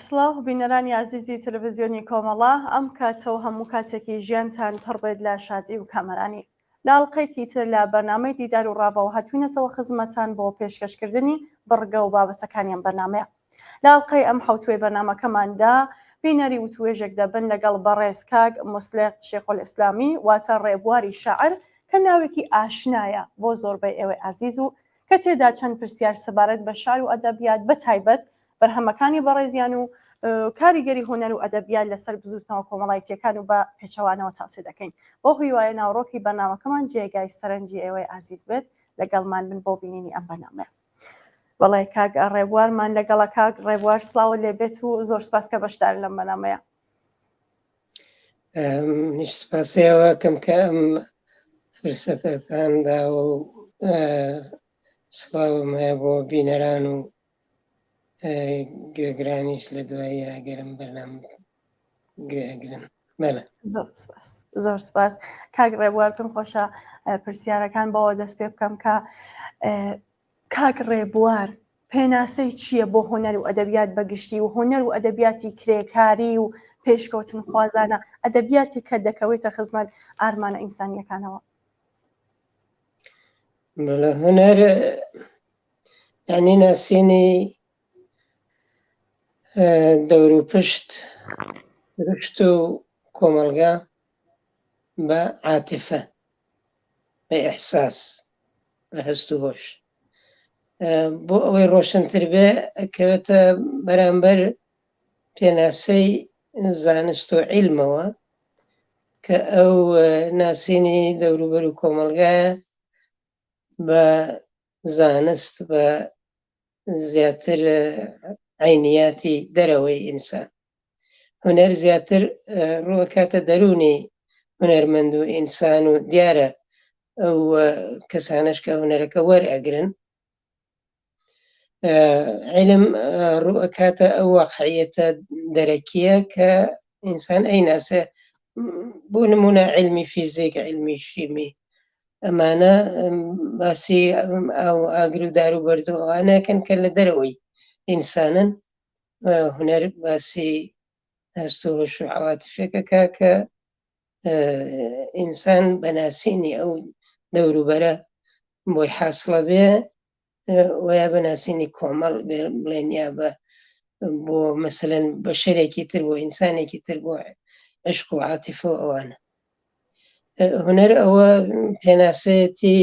سڵاو بینەرانی عزیزی تەلەڤیزیۆنی کۆمەڵا، ئەم کاتەوە هەموو کاتێکی ژیانتان پڕبێت لە شادی و کامەرانی. لاڵقەیەکی تر لە بەرنامەی دیدار و ڕاوەوە هاتووینەتەوە خزمەتان بۆ پێشکەشکردنی بڕگە و بابەتەکانیان بەرنامەیە. لاڵقەی ئەم حوتوێ بەرنامەکەماندا بینەری وتوێژێک دەبن لەگەڵ بەڕێز کاک مۆسلێق شێخۆل ئیسلامی واتە ڕێبواری شاعر کە ناوێکی ئاشنایە بۆ زۆربەی ئێوەی عزیز و کە تێدا چەند پرسیار سەبارەت بە شار و ئەدەبیات بەتایبەت بەرهەمەکانی بەڕێزیان و کاریگەری هۆنەر و ئەدەبیات لەسەر بزوتنەوە کۆمەڵایەتیەکان و بە پێچەوانەوە تاوسێ دەکەین. بۆ هۆی وایە ناوڕۆکی بەرنامەکەمان جێگای سەرنجی ئێوەی عزیز بێت لەگەڵمان بن بۆ بینینی ئەم بەرنامەیە. بەڵێ کاک ڕێبوارمان لەگەڵە. کاک ڕێبوار سڵاو لێبێت و زۆر سپاس کە بەشدار لەم بەرنامەیە. سپاسیەوە کەم کە ئەم فرسەتتاندا و سڵاوم هەیە بۆ بینەران و گوێگرانیش لە دوای ئەگەرم بەرنامە گوێگرن. زۆر سپاس کاک ڕێبوار، پێم خۆشە پرسیارەکان بەوە دەست پێ بکەم کە کاک ڕێبوار پێناسەی چییە بۆ هۆنەر و ئەدەبیات بەگشتی و هۆنەر و ئەدەبیاتی کرێکاری و پێشکەوتن خوازانە ئەدەبیاتی کە دەکەوێتە خزمەت ئارمانە ئینسانیەکانەوە؟ هۆنەر یعنی ناسینی دەور و پشت رشت و کۆمەلگا بە عاتیفە، بە ئیحساس، بە هەست و هۆش. بۆ ئەوەی ڕۆشنتر بێ ئەکەوێتە بەرامبەر پێناسەی زانست و عیلمەوە کە ئەو ناسینی دەوروبەر و کۆمەلگایە بە زانست، بە زیاتر عینیاتی دەرەوەی ئینسان. هونەر زیاتر ڕووەکاتە دەرونی هونەرمەند و ئینسان و دیارە ئەو کەسانش کە هونەرەکە وەرئەگرن. عیلم ڕووەکاتە ئەو واقعیەتە دەرەکیە کە ئینسان ئەیناسێ. بۆ نمونە عیلمی فیزیک، عیلمی شیمی، ئەمانە باسی ئەو ئاگر و دار و بەردەوانەکەن کە لە دەرەوەی ئینسانن. هونەر باسی هەست و هۆش و عەواتیفێکەکە کە ئینسان بەناسینی ئەو دەوروبەرە بۆی حاسڵە بێ، ویا بەناسینی کۆمەڵ بڵێن یا بۆ مەسەلەن بەشەرێکی تر، بۆ ئینسانێکی تر، بۆ عشق و عاتیفە و ئەوانە. هونەر ئەوە پێناسەیەتی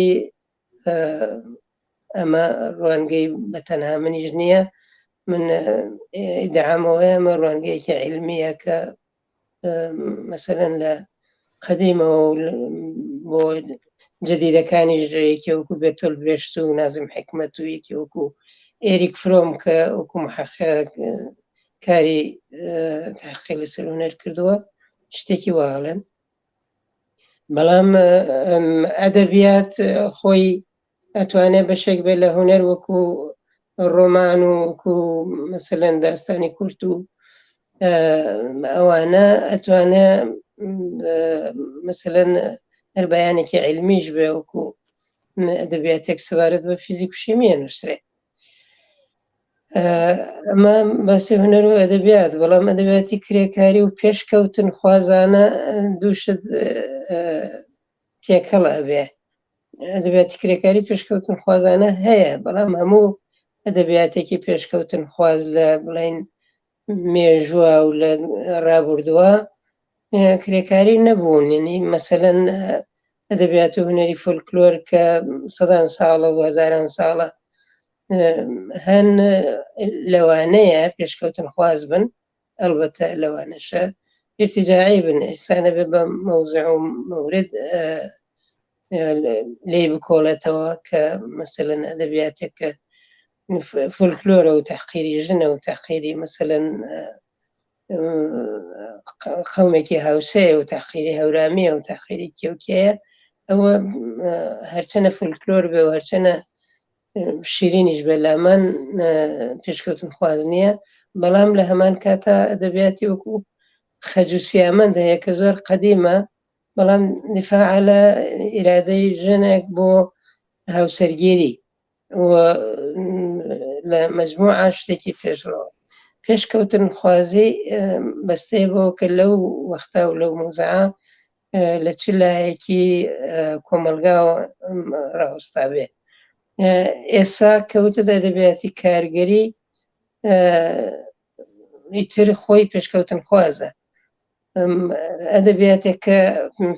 ئەمە ڕوانگەی بەتەنها منیش نییە، من ئیدعامەوەی ئەمە ڕوانگەیەکی عیلمیە کە مەسەلەن لە قەدیمەوە بۆ جەدیدەکانیش یەکی وەکو بێرتۆل برێشت و نازم حکمەت و یەکی وەکو ئێریک فرۆم کە وەکو محەقق کاری تحقیق لەسەر هونەر کردووە، شتێکی واڵێن. بەڵام ئەدەبیات خۆی ئەتوانێت بەشێک بێت لە هونەر، وەکو ڕۆمان و وەکو مەسەلەن داستانی کورت و ئەوانە ئەتوانێت مەسەلەن هەر بەیانێکی عیلمیش بێ، وەکو ئەدەبیاتێک سەبارەت بە فیزیک و شیمیە نووسرێ. ئەمە باسی هونەر و ئەدەبیات. بەڵام ئەدەبیاتی کرێکاری و پێشکەوتن خوازانە دووشت تێکەڵ ئەبێ. ئەدەبیاتی کرێکاری پێشکەوتن خوازانە هەیە، بەڵام هەموو ئەدەبیاتێکی پێشکەوتن خواز لە بڵین مێژووە و لە ڕابردووە کرێکاری نەبوون. یعنی مەسەلەن ئەدەبیات و هونەری فۆلکلۆر کە سەدان ساڵە و هەزاران ساڵە هەن لەوانەیە پێشکەوتن خواز بن، ئەلبەتە لەوانەشە ارتجاعی بن، ئێسانە بێ بە مەوزع و مەورد لێ بکۆڵێتەوە کە مەسەلەن ئەدەبیاتێک کە فۆلکلۆرە و تەحقیری ژنە و تەحقیری مەسەلەن قەومێکی هاوسەیە و تەحقیری هەورامیە و تەحقیری کێوکێیە، ئەوە هەرچەنە فۆلکلۆر بێ و هەرچەنە شیرینیش بێ لامان پێشکەوتن خواز نییە. بەڵام لە هەمان کاتە ئەدەبیاتی وەکو خەج و سیامەند هەیە کە زۆر قەدیمە، بەڵام دیفاع لە ئیرادەی ژنێک بۆ هاوسەرگیری و لە مەجموعە شتێکی پێشکەوتن خوازی بەستەی بۆ کە لەو وەختا و لەو موزعە لە چ لایەکی کۆمەلگاوە ڕاوەستا بێ. ئێستا کەوتە ئەدەبیاتی کارگەری ئیتر خۆی پێشکەوتن خوازە. ئەدەبیاتێکە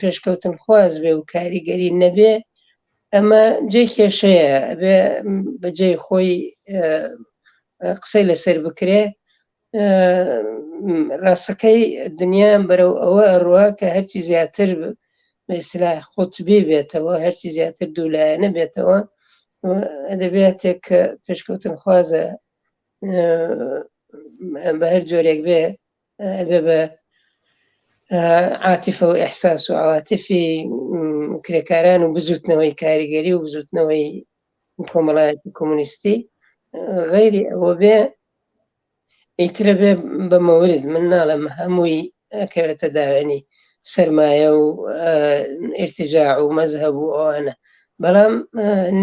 پێشکەوتن خواز بێ و کاریگەری نەبێ، ئەمە جێ کێشەیە بێ بەجێ خۆی قسەی لەسەر بکرێ. ڕاستەکەی دنیا بەرەو ئەوە ئەڕوا کە هەرچی زیاتر بە ئیسلاح قوتبی بێتەوە، هەرچی زیاتر دوولایەنە بێتەوە. ئەدەبیاتێک کە پێشکەوتن خوازە بە هەر جۆرێک بێ بە عاتیفە و ئیحساس و عواتفی کرێکاران و بزوتنەوەی کاریگەری و بزوتنەوەی کۆمەڵایەتی کۆمونیستی غەیری ئەوە بێ، ئیترە بێ بە مەورد من ناڵێم هەمووی ئەکەوێتە داوێنی سەرمایە و ئیرتیجاع و مەزهەب و ئەوانە، بەڵام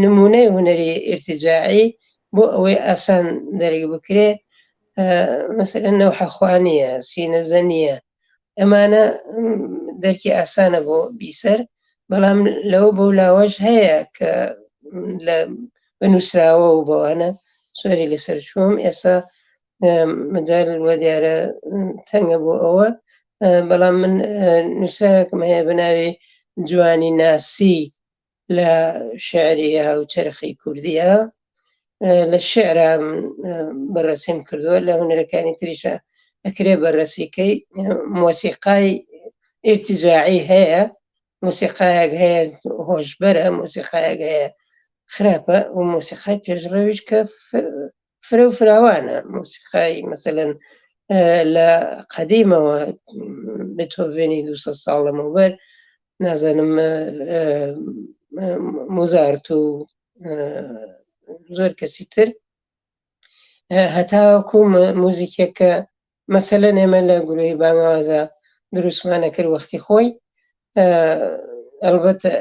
نمونەی هونەری ئیرتیجاعی بۆ ئەوەی ئاسان دەرێک بکرێ مەسەلەن نەوحە خوانیە، سینە زەنیە، ئەمانە دەرکی ئاسانە بۆ بیسەر، بەڵام لەو بەولاوەش هەیە کە بنووسراوە و بەوانە سۆری لەسەر چووم. ئێستا مەجال وە دیارە تەنگە بۆ ئەوە، بەڵام من نووسراوێکم هەیە بەناوی جوانی ناسی لە شێعری هاوچەرخی کوردیە، لە شێعرا بەڕەسیم کردووە، لە هونەرەکانی تریشە ئەکرێ بەڕەسیکەی. مۆسیقای ئیرتیجاعی هەیە، مۆسیقایەک هەیە هۆشبەرە، مۆسیقایەک هەیە خراپە، و مۆسیقای پێشڕەویش کە فرە و فراوانە. مۆسیقای مەسەلەن لە قەدیمەوە بێتۆڤێنی 200 ساڵ لەمەوبەر، نازانم موزارت و زۆر کەسی تر، هەتاوەکو موزیکێکە مەسەلەن ئێمە لە گروهی بانگوازە دروستمانە کرد وەختی خۆی. ئەلبەتە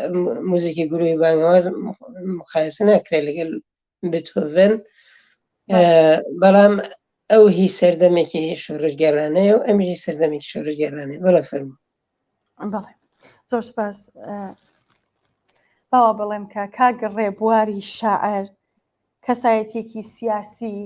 موزیکی گروهی بانگواز مقایسە ناکرێت لەگەڵ بێتۆڤێن، بەڵام ئەو هی سەردەمێکی شۆڕژگەڕانەیە و ئەمیشی سەردەمێکی شۆڕژگەڕانەیە. بەڵێ فەرموو. بەڵێ زۆر سپاس. باوە بڵێم کە کاگەڕێ بواری شاعر کەسایەتێکی سیاسی،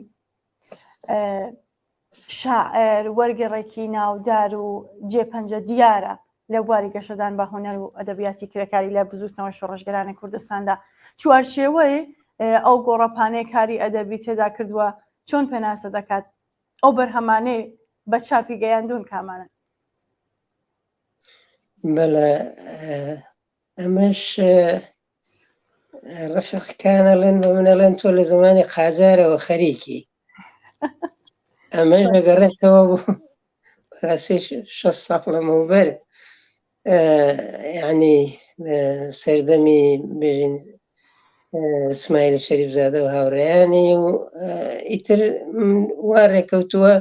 شاعر وەرگێڕێکی ناودار و جێپەنجە دیارە لە بواری گەشەدان بە هونەر و ئەدەبیاتی کرێکاری لە بزوستنەوەی شۆڕژگەرانی کوردستاندا. چوارشێوەی ئەو گۆڕەپانەی کاری ئەدەبی تێدا کردووە چۆن پێناسە دەکات؟ ئەو بەرهەمانەی بە چاپی گەیاندون کامانە؟ بەڵێ ئەمەش ڕەفیقەکانەڵێن بە منەڵێن تۆ لە زمانی قاجارەوە خەریکی، ئەمەش دەگەڕێتەوە بۆ ڕاستی 6 ساڵ لەمەوبەر، یعنی سەردەمی بێژین ئسماعیل شەریفزادە و هاوڕێیانی، و ئیتر وا ڕێکەوتووە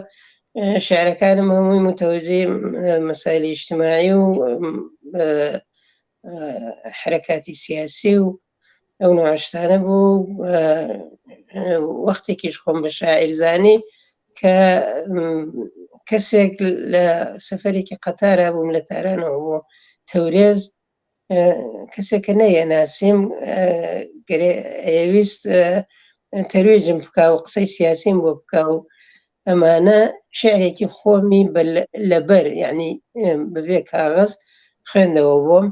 شێعرەکانم هەمووی متەوەجی مەسایلی ئیجتیماعی و حرەکاتی سیاسی و ئەو نوعشتانە بوو. وەختێکیش خۆم بە شاعیرزانی کە کەسێک لە سەفەرێکی قەتارا بووم لە تارانەوە بۆ تەورێز، کەسێکە نەیەناسیم ئەویست تەروێجم بکا و قسەی سیاسیم بۆ بکا و ئەمانە شعرێکی خۆمی لەبەر یعنی بەبێ کاغەز خوێندەوە بۆم.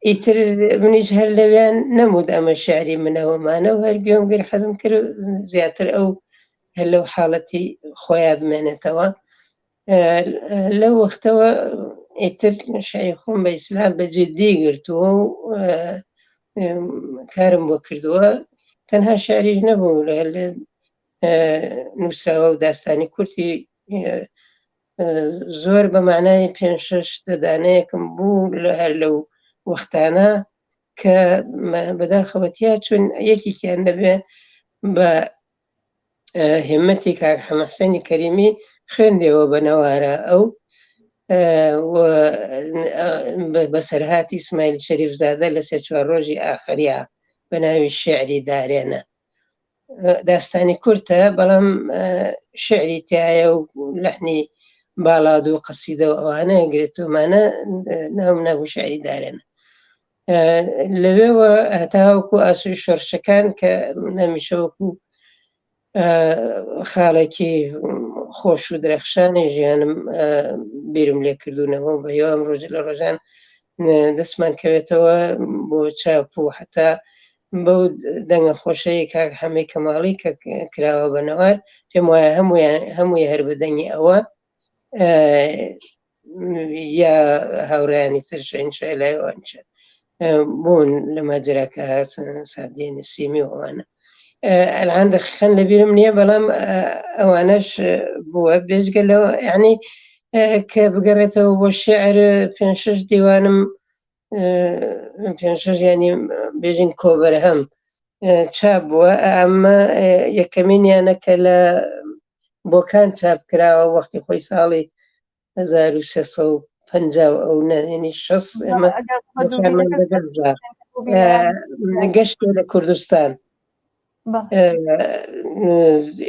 ئیتر منیش هەر لەوێن نەمود ئەمە شعری منەوەمانە و هەر گوێم گر حەزم کرد زیاتر ئەو هەر لەو حاڵەتی خۆیان بمێنێتەوە. لەو وەختەوە ئیتر شعری خۆم بە ئیسلاح بەجددی گرتووە و کارم بۆ کردووە. تەنها شعریش نەبوو، لە نووسراوە و داستانی کورتی زۆر بە معنای 5-6 دەدانەیەکم بوو لە هەر لەو وەختانە کە بەداخەوەتیا چون یەکێکیان دەبێ بە هێمەتی کاک حەمەحسەینی کەریمی خوێندێەوە بە نەوارە ئەو بەسەرهاتی ئسماعیل شەریفزادە لە 3-4 ڕۆژی ئاخریا بە ناوی شێعری دارێنە. داستانی کورتە بەڵام شعری تایە و لەحنی باڵاد و قەسیدە و ئەوانە گرێتۆمانە ناو شعری دارێنە لەوێەوە هەتاوەکو ئاسوی شۆرشەکان کە نەمیشەوەکو خاڵێکی خۆش و درەخشانی ژیانم بیرم لێ کردوونەوە بە هێوام ڕۆژە لە ڕۆژان دەستمان کەوێتەوە بۆ چاپ و حتا بەو دەنگە خۆشەی کاک حەمەی کەماڵی کە کراوە بە نەوار پێم وایە هەمووی هەر بە دەنگی ئەوە یا هاوڕیانی ترش ئینشای لایەوانچە بوون لە ماجراکە سادێ نسیمی ئەوانە ئەلان دەخەن لەبیرم نییە بەڵام ئەوانەش بووە بێژگەلەوە یعنی کە بگەڕێتەوە بۆ شێعر 5-6 دیوانم 5-6 ینی بێژین کۆبەرهەم چاپ بووە ئەمە یەکەمینیانە کە لە بۆکان چاپ کراوە وەختی خۆی ساڵی 1350 ئەو نێنی 6 ئێمە گەشتێ لە کوردستان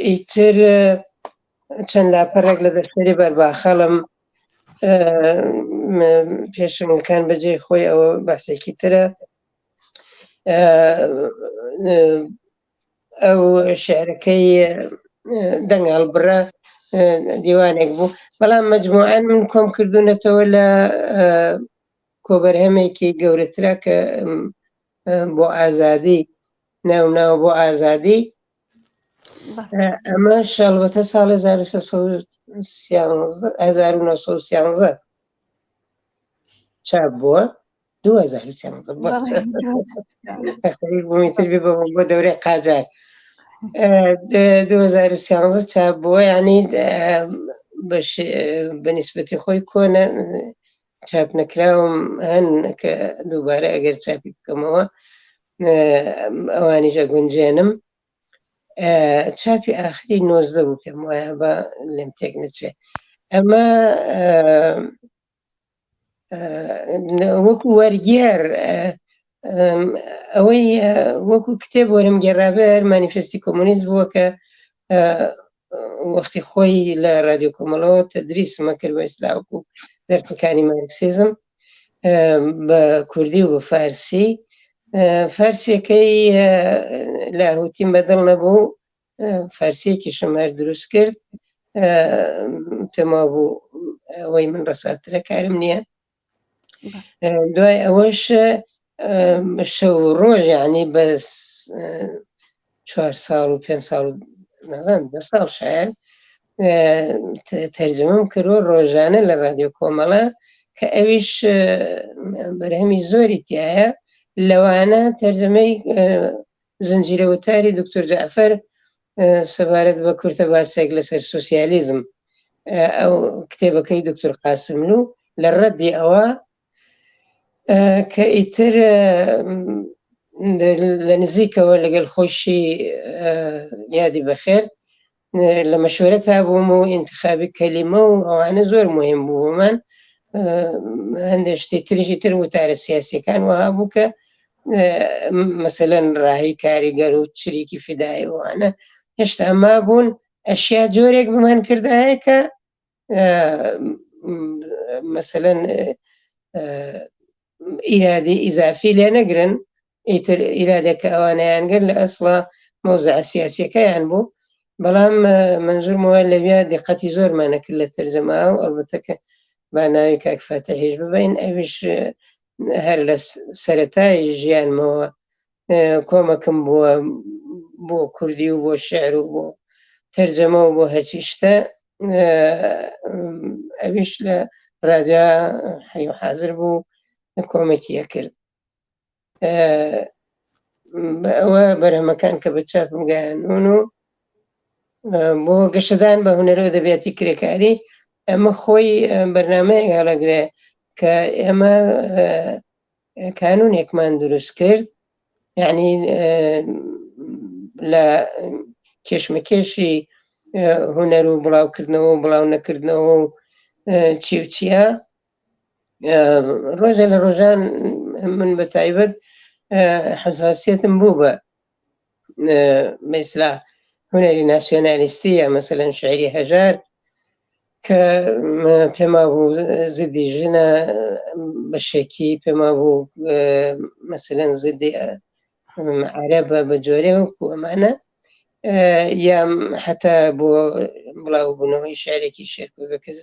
ئیتر چەند لاپەڕێک لە دەفتەری بەرباخەڵم پێشنگەکان بەجێ خۆی ئەوە باسێکی ترە ئەو شعرەکەی دەنگ هەڵبڕە دیوانێک بوو بەڵام مەجموعەن من کۆم کردوونەتەوە لە کۆبەرهەمێکی گەورەترا کە بۆ ئازادی ناو بۆ ئازادی ئەمە شەڵبەتە ساڵی 1913 چاپ بووە 2013 بوومیتر بۆ دەورەی قاجار 2013 چاپ بووە ینی بەنسبەتی خۆی کۆنە چاپ نەکراوم هەن کە دووبارە ئەگەر چاپی بکەمەوە ئەوانیش ئەگونجێنم چاپی ئاخری 19 بوو پێم وایە بە لێم تێک نەچێ ئەمە وەکو وەرگێر ئەوەی وەکو کتێب وەرم گێڕابێر مانیفستی کۆمۆنیست بووە کە وەختی خۆی لە رادیۆ کۆمەڵەوە تەدریسمە کرد بە ئیسلاوەکو دەرسەکانی مارکسیزم بە کوردی و بە فارسی فارسیەکەی لاهوتیم بەدڵ نەبوو فارسیەکی شەمار دروست کرد پێما بوو ئەوەی من ڕەساترە کارم نییە دوای ئەوەش شەو ڕۆژ یعنی بە 4 ساڵ و 5 ساڵ نەزانم 10 ساڵ شاید تەرجەمەم کردوە ڕۆژانە لە رادیۆ کۆمەڵە کە ئەویش بەرهەمی زۆری تایە لەوانە تەرجەمەی زنجیرە وتاری دکتۆر جعفەر سەبارەت بە کورتە باسێک لەسەر سۆسیالیزم ئەو کتێبەکەی دکتۆر قاسملو لە ڕەدی ئەوە کە ئیتر لە نزیکەوە لەگەڵ خۆشی یادی بەخێر لە مەشورەت بووم و ئینتخابی کەلیمە و ئەوانە زۆر مهم بوومان هەندێک شتێک تریشی تر وتارە سیاسیەکان وها بوو کە مەسەلەن ڕاهی کاریگەر و چریکی فیدایەوانە هێشتا ئەما بوون ئەشیا جۆرێک بمان کردایە کە مەسەلەن ئیرادی ئیزافی لێ نەگرن ئیتر ئیرادێکە ئەوانەیانگەر لە ئەسڵا مەوزع سیاسیەکەیان بوو بەڵام منزورمەوە لەویا دقەتی زۆرمانە کرد لە تەرجەما و ئەلبەتە کە با ناوی کاک فاتحیش ببین ئەویش هەر لە سەرەتای ژیانمەوە کۆمەکم بووە بۆ کوردی و بۆ شێعر و بۆ تەرجەمە و بۆ هەرچی شتە ئەویش لە رادیۆ حەی و حازر بوو کۆمەکیە کرد ئەوە بەرهەمەکان کە بە چاپم گەیاندون و بۆ گەشەدان بە هونەر و ئەدەبیاتی کرێکاری ئەمە خۆی بەرنامەیەک هەڵەگرێ کە ئێمە کانونێکمان دروست کرد یعنی لە کێشمەکێشی هونەر و بڵاوکردنەوە و بڵاو نەکردنەوە و چی و چیە ڕۆژە لە ڕۆژان من بە تایبەت حەساسیەتم بوو بە مثل هنەری ناسیۆنالیستیە مەسەلەن شعری هەژار کە پێما بوو زدی ژنە بەشێکی پێما بوو مەسەلەن زدی عەرەبە بە جۆرێ وەکو ئەمانە یا حتا بۆ بڵاو بوونەوەی شعرێکی شێرکۆبەکەس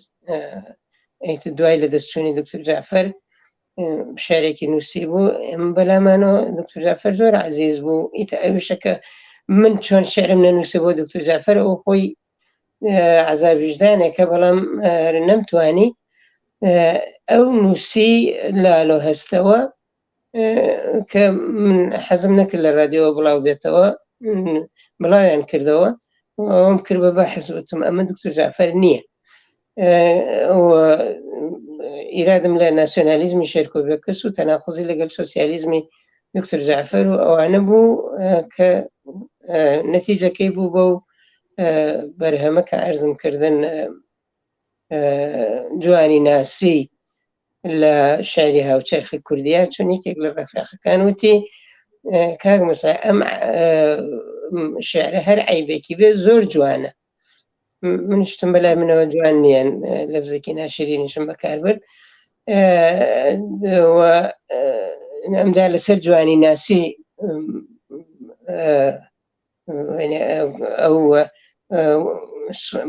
دوای لە دەستچوونی دکتۆر جعفەر شعرێکی نووسی بوو بەلامانەوە دکتۆر جعفەر زۆر عەزیز بوو ئیتە ئەویشەکە من چۆن شعرم نەنووسێ بۆ دکتۆر جعفەر ئەو خۆی عەزابی وجدانێکە بەڵام نەمتوانی ئەو نووسی لالۆ هەستەوە کە من حەزم نەکرد لە رادیۆ بڵاو بێتەوە بڵاویان کردەوە ئەوم کرد بە بەحث وتم ئەمە دکتۆر جعفەر نییە ئیرادم لە ناسیۆنالیزمی شێرکۆبەکەس و تەناقوزی لەگەڵ سۆسیالیزمی دکتۆر جعفەر و ئەوانە بوو کە نەتیجەکەی بوو بەو بەرهەمە کە عەرزم کردن جوانی ناسی لە شاری هاوچەرخی کوردیا چون یەکێک لە ڕەفیقەکان وتی کاک موسا ئەم شعرە هەر عەیبێکی بێ زۆر جوانە منشتم بەلای منەوە جوان نییەن لەفزێکی ناشرینیشم بەکاربرد ئەمدا لەسەر جوانی ناسی ئەو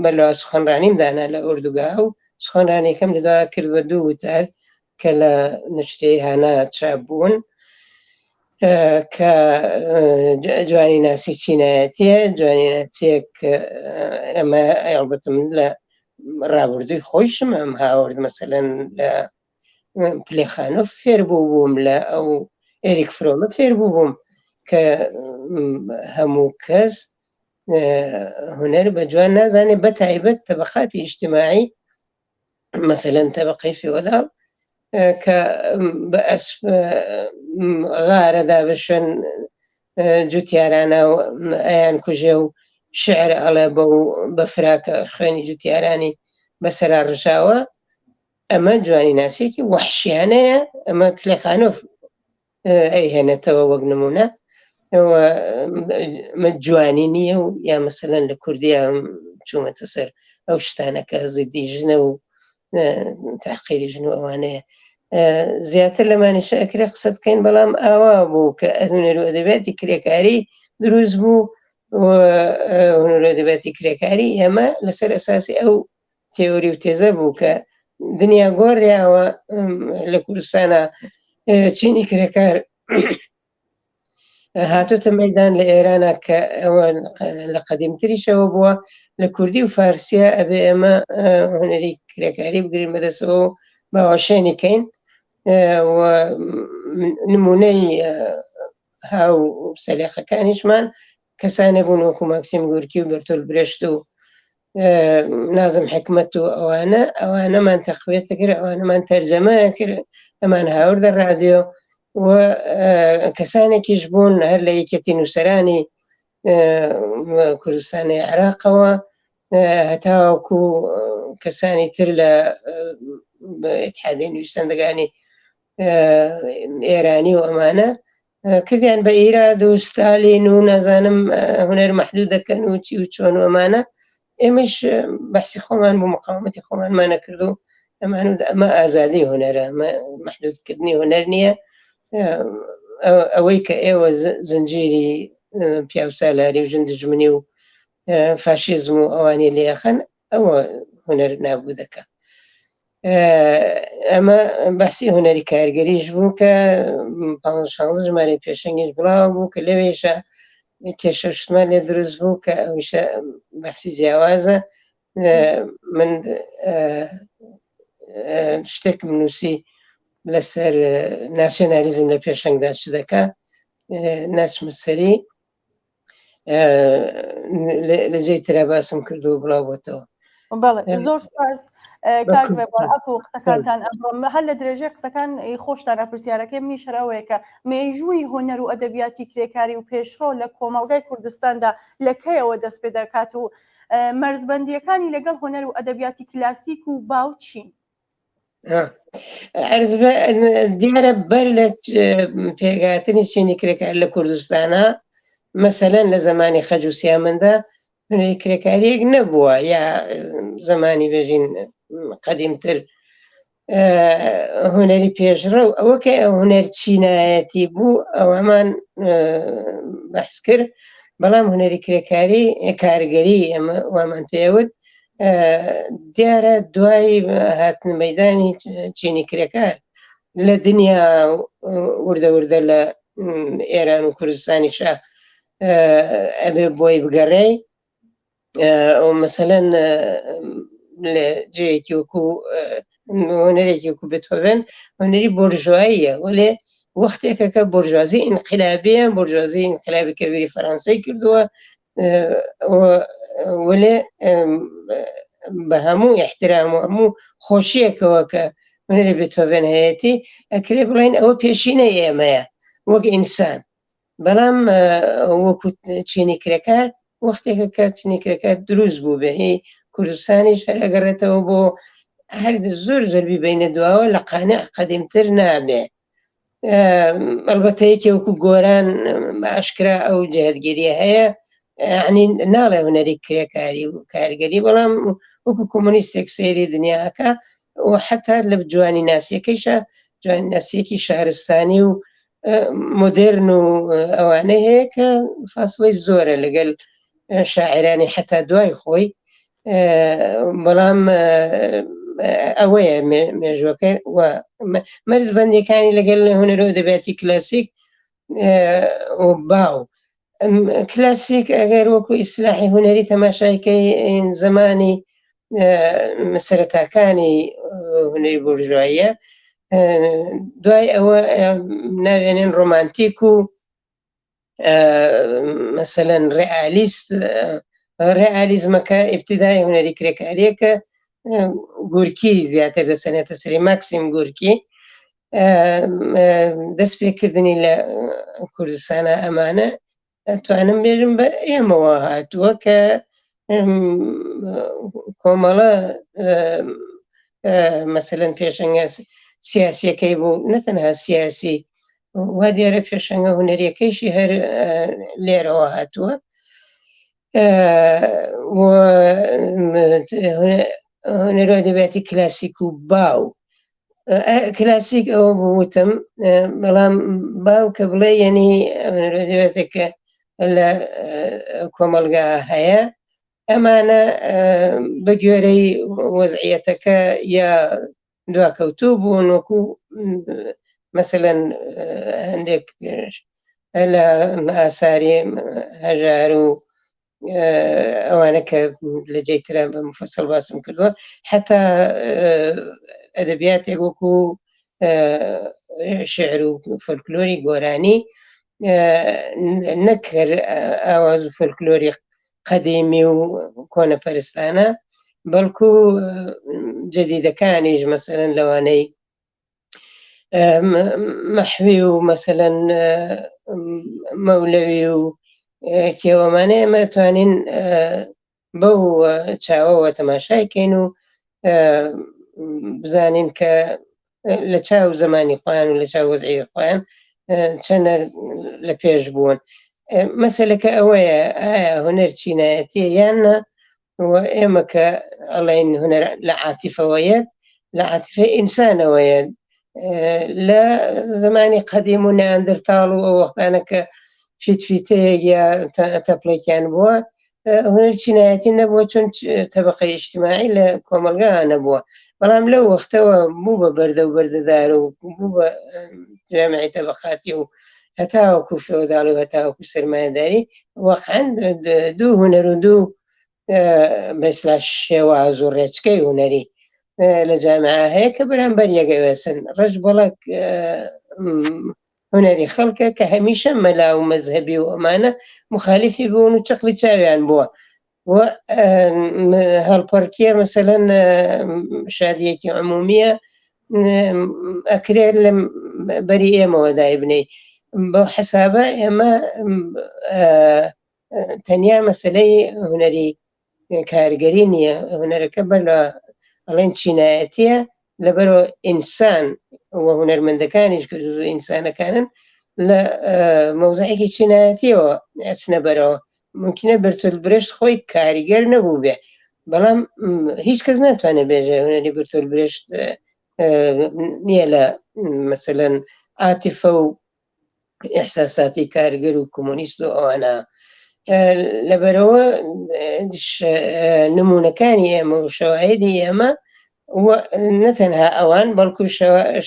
بەرلەوە سخۆنڕانیم دانا لە ئوردوگا و سخۆنڕانیەکەم لەدا کرد بە دوو وتار کە لە نشرەی هانا چاپ بوون کە جوانی ناسی چینایەتیە جوانی ناسیەک ئەمە ئەڵبەتم لە ڕابردووی خۆیشم ئەم هاوەرد مەسەلەن لە پلێخانۆف فێر بوو بووم لە ئەو ئێریک فرۆمە فێر بوو بووم کە هەموو کەس هونەر بە جوان نازانێ بەتایبەت تەبەقاتی ئیجتیماعی مەسەلەن تەبەقەی فیۆداڵ کە بە ئەسپ غارەدا بشن جوتیارانە و ئەیان کوژێ و شعر ئەڵێ بە فراکە خوێنی جوتیارانی بەسەرا ڕژاوە ئەمە جوانی ناسیێکی وەحشیانەیە ئەمە پلێخانۆف ئەیهێنێتەوە وەک نمونە جوانی نییە و یا مەسەلەن لە کوردیا چوومەتە سەر ئەو شتانەکە زیدی ژنە و تحقیری ژن و ئەوانەیە زیاتر لەمانیش ئەکرێ قسە بکەین بەڵام ئاوا بوو کە هونەر و ئەدەبیاتی کرێکاری دروست بوو هونەر و ئەدەبیاتی کرێکاری ئێمە لەسەر ئەساسی ئەو تێوری و تێزە بوو کە دنیا گۆڕیاوە لە کوردستانە چینی کرێکار هاتوتە مەیدان لە ئێرانە کە ئەوە لە قەدیمتریشەوە بووە لە کوردی و فارسیە ئەبێ ئێمە هونەری کرێکاری بگرین بەدەستەوە و باوەشێنی کەین نمونەی هاو سەلیقەکانیشمان کەسانێ بوون وەکو ماکسیم گۆرکی و بەرتۆل برێشت و نازم حکمت و ئەوانەمان تەقویەتە کرد ئەوانەمان تەرجەمە کرد ئەمان هاوردە ڕادیۆ و کەسانێکیش بوون هەر لە یەکێتی نووسەرانی کوردستانی عێراقەوە هەتاوەکو کەسانی تر لە ئیتحادیە نووسەندەگانی ئێرانی و ئەمانە کردیان بە ئیراد و ستالین و نازانم هونەر مەحدوود دەکەن و چی و چۆن و ئەمانە ئێمەش بەحسی خۆمان بۆ مقاومەتی خۆمانمانە کرد و ئەمە ئازادی هونەرە مەحدودکردنی هونەر نییە ئەوەی کە ئێوە زنجیری پیاوسالاری و ژندژمنی و فاشیزم و ئەوانی لێخەن ئەوە هونەر نابوو دەکە ئەمە بەسی هونەری کارگەریش بوو کە 15 ژمارەی پێشەنگیش بڵاو بوو کە لەوێشە کێشە شتمان لێ دروست بوو کە ئەویشە بەسی جیاوازە من شتێکم نووسی لەسەر ناسیۆنالیزم لە پێشەنگدا چ دەکا ناچمە سەری لە جێی ترا باسم کردو و بڵاو بۆتەوە بەڵێ زۆر سپاس کاک بێبار ئەپ و قسەکانتان ئەمڕۆ هەر لە درێژەی قسەکان خۆشتانە پرسیارەکەی منیش هەراوەیە کە مێژووی هونەر و ئەدەبیاتی کرێکاری و پێشڕۆ لە کۆمەڵگەی کوردستاندا لەکەیەوە دەست پێ دەکات و مەرزبەندیەکانی لەگەڵ هونەر و ئەدەبیاتی کلاسیک و باوچین دیارە بەر لە پێگاتنی چینی کرێکار لە کوردستانە مثلا لە زمانی خەجوسیامەندا هونەری کرێکاریەک نەبووە، یا زمانی بێژین قەدیمتر هونەری پێشڕە و ئەوەکە هونەر چینایەتی بوو ئەوەمان بەحس کرد. بەڵام هونەری کرێکاری کارگەری ئەمە وامان پێوت دیارە دوای هاتن مەدانی چینی کرێکار لە دنیا وردە وردە لە ئێران و کوردستانیشا ئەبێ بۆی بگەڕێ. ئەو مەسەلەن لە جەیەکی وەکو هونەرێکی وەکو بێتهۆڤن هونەری بورژواییە، وەلێ وەختێکە کە بورژوازی ئینقلابیە، بورژوازی ئینقلابی کەبیری فەرەنسای کردووە، وەلێ بە هەموو ئیحترام و هەموو خۆشیەکەوە کە هونەری بێتهۆڤن هەیەی ئەکرێ بڵێن ئەوە پێشینە ئێمەیە وەک ئینسان. بەڵام وەکو چینی کرێکار وەختێکە کە چینی کرێکار دروست بوو بێ هی کوردستانیش هەر ئەگەڕێتەوە بۆ هەر زۆر زەربی بینە دواوە لە قانع قەدیمتر نابێ. ئەلبەتە یەکێ وەکو گۆران بە ئاشکرا ئەو جەهەتگیریە هەیە، یعنی ناڵێ هونەری کرێکاری و کارگەری، بەڵام وەکو کۆمۆنیستێک سەیری دنیاکە و حتا لە جوانی ناسیەکەیشە جوانی ناسیەکی شارستانی و مدرن و ئەوانەی هەیە کە فاصلەی زۆرە لەگەل شاعرانی حتا دوای خۆی. بەڵام ئەوەیە مێژوەکە و مەرز بەندەکانی لەگەل هونەر و ئەدەبیاتی کلاسیک و باو کلاسیک ئەگەر وەکو ئیسلاحی هونەری تەماشایکەی زمانی سەرەتاکانی هونەری بورژواییە، دوای ئەوە ناوێنێن ڕۆمانتیک و مەسەلەن ڕێئالیست. ڕێئالیزمەکە ئیبتیدای هونەری کرێکاریەکە گورکی زیاتر دەسەنێتە سەری ماکسیم گورکی. دەست پێکردنی لە کوردستانە ئەمانە توانم بێژم بە ئێمەوە هاتووە کە کۆمەڵە مەسەلەن پێشەنگە سیاسیەکەی بوو، نەتەنها سیاسی وا دیارە پێشەنگە هونەریەکەیشی هەر لێرەوە هاتووە. هونەر و ئەدەبیاتی کلاسیک و باو کلاسیک ئەوە بوتم، بەڵام باو کە بڵێ یعنی هونەر و ئەدەبیاتێکە لە کۆمەلگا هەیە ئەمانە بە گوێرەی وەزعیەتەکە یا دواکەوتوو بوون، وەکو مەسەلەن هەندێک لە ئاساری هەژار و ئەوانە کە لە جێیترا بە مفەسەڵ باسم کردووە، حتا ئەدەبیاتێک وەکو شێعر و فۆلکلۆری گۆرانی نەکرد ئاواز و فۆلکلۆری قەدیمی و کۆنەپەرستانە، بەڵکو جەدیدەکانیش مەسەلەن لەوانەی مەحوی و مەسەلەن مەولەوی و کێوەمانەیە ئەمە توانین بەو چاوەوە تەماشایکەین و بزانین کە لە چاو زمانی خۆیان و لە چاو وەزعی خۆیان چەندە لە پێش بوون. مەسەلەکە ئەوەیە ئایا هونەر چینایەتیە یاننا، ئێمە کە ئەڵێن هونەر لە عاتیفەوەیە لە عاتیفەی ئینسانەوەیە. لە زمانی قەدیم و نەئاندرتاڵ و ئەو وەختانە کە فیتفیتەیەک یا تەپڵێکیان بووە هونەر چینایەتی نەبووە، چون تەبەقەی ئیجتیماعی لە کۆمەلگا نەبووە. بەڵام لەو وەختەوە بوو بە بەردە و بەردەدار و بوو بە جامعی تەبەقاتی و هەتاوەکو فێوداڵی و هەتاوەکو سەرمایەداری واقعەن دوو هونەر و دوو بە ئیسلاح شێواز و ڕێچکەی هونەری لە جامعە هەیە کە بەرامبەر یەکەوێسن. ڕەش بەڵک هونەری خەڵکە کە هەمیشە مەلا و مەزهەبی و ئەمانە مخالیفی بوون و چەقلی چاویان بووە و هەڵپەرکیە مەسەلەن شادیەکی عمومیە ئەکرێت لە بەری ئێمەوە دای بنەی. بەو حەسابە ئێمە تەنیا مەسەلەی هونەری کارگەری نییە، هونەرەکە بەر لە ئەڵێن چینایەتیە لەبەرەوە ئینسان و هونەرمەندەکانیش کە جزوی ئینسانەکانن لە مەوزعێکی چینایەتیەوە ئەچنە بەرەوە ممکنە بەرتۆلبرێشت خۆی کاریگەر نەبوو بێ بەڵام هیچ کەس ناتوانێت بێژە هوەری بەرتۆلبرێشت نییە لە مەسەلەن عاتیفە و ئێحساساتی کارگەر و کۆمۆنیست و ئەوانە لەبەرەوە نمونونەکانی ئێمە و شەواهدی ئێمە نەتەنها ئەوان بەڵکو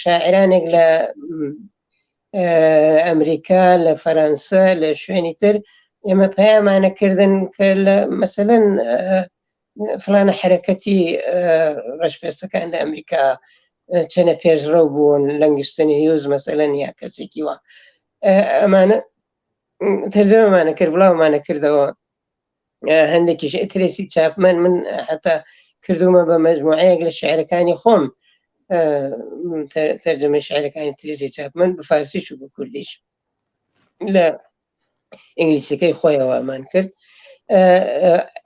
شاعرانێک لە ئەمریکا لە فەرەنسا لە شوێنی تر ئێمە پەیامانەکردن کە لە مەسەلەن فلانە حرەکەتی ڕەشپێستەکان لە ئەمریکا چەنە پێشڕەو بوون لەنگستنی هیوز مەسەلەن یا کەسێکی وە ئەمانە تەرجەمەمانە کرد بڵاومانە کردەوە هەندێکیش ترێسی چاپمەن من حتا کردومە بە مەجموعەیەک لە شعرەکانی خۆم تەرجەمەی شعرەکانی ترێسی چاپمەن بە فارسیش و بە کوردیش لە ئینگلیسیەکەی خۆیەوە ئەمان کرد